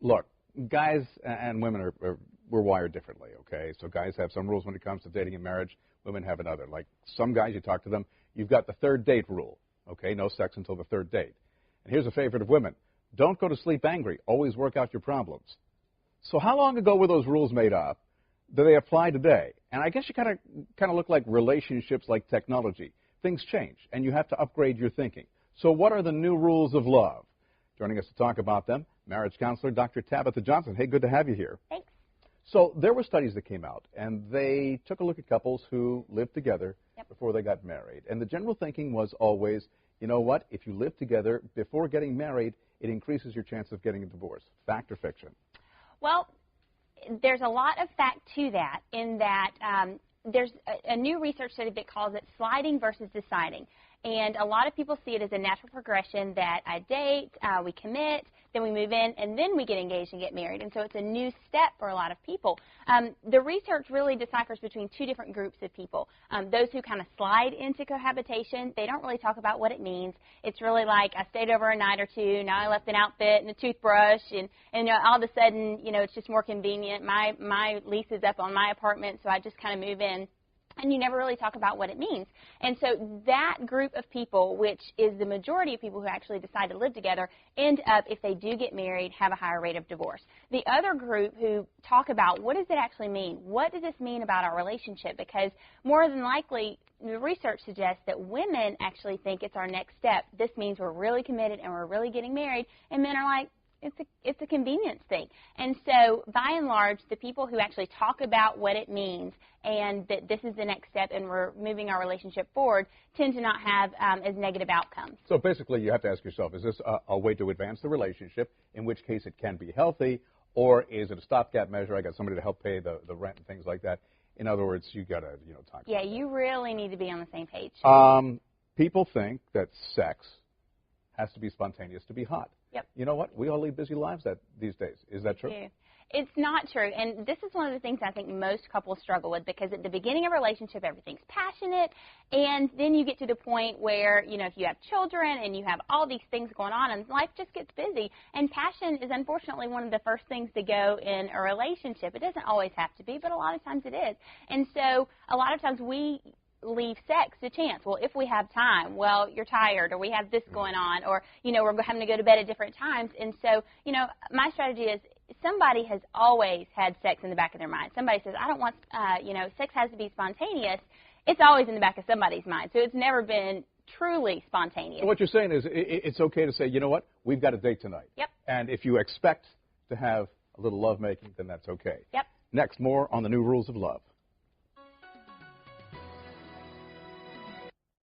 Look, guys and women we're wired differently, okay? So guys have some rules when it comes to dating and marriage. Women have another. Like some guys, you talk to them, you've got the third date rule, okay? No sex until the third date. And here's a favorite of women. Don't go to sleep angry. Always work out your problems. So how long ago were those rules made up? Do they apply today? And I guess you kind of look like relationships like technology. Things change, and you have to upgrade your thinking. So what are the new rules of love? Joining us to talk about them, marriage counselor Dr. Tabitha Johnson. Hey, good to have you here. Thanks. So there were studies that came out, and they took a look at couples who lived together before they got married. And the general thinking was always, you know what, if you live together before getting married, it increases your chance of getting a divorce. Fact or fiction? Well, there's a lot of fact to that in that there's a new research study that calls it sliding versus deciding. And a lot of people see it as a natural progression that I date, we commit, then we move in, and then we get engaged and get married. And so it's a new step for a lot of people. The research really deciphers between two different groups of people. Those who kind of slide into cohabitation, they don't really talk about what it means. It's really like I stayed over a night or two, now I left an outfit and a toothbrush, and all of a sudden, it's just more convenient. My lease is up on my apartment, so I just kind of move in. And you never really talk about what it means. And so that group of people, which is the majority of people who actually decide to live together, end up, if they do get married, have a higher rate of divorce. The other group who talk about what does it actually mean? What does this mean about our relationship? Because more than likely, the research suggests that women actually think it's our next step. This means we're really committed and we're really getting married. And men are like, it's a convenience thing. And so, by and large, the people who actually talk about what it means and that this is the next step and we're moving our relationship forward tend to not have as negative outcomes. So basically, you have to ask yourself, is this a way to advance the relationship, in which case it can be healthy, or is it a stopgap measure? I got somebody to help pay the rent and things like that. In other words, you got to, talk. Yeah, you really need to be on the same page. People think that sex has to be spontaneous to be hot. Yep. You know what? We all lead busy lives these days. Is that true? Yeah. It's not true. And this is one of the things I think most couples struggle with, because at the beginning of a relationship, everything's passionate. And then you get to the point where, if you have children and you have all these things going on and life just gets busy. And passion is unfortunately one of the first things to go in a relationship. It doesn't always have to be, but a lot of times it is. And so a lot of times we leave sex to chance. Well, if we have time, well, you're tired, or we have this going on, or, we're having to go to bed at different times. And so, my strategy is somebody has always had sex in the back of their mind. Somebody says, I don't want, sex has to be spontaneous. It's always in the back of somebody's mind. So it's never been truly spontaneous. So what you're saying is it's okay to say, you know what, we've got a date tonight. Yep. And if you expect to have a little lovemaking, then that's okay. Yep. Next, more on the new rules of love.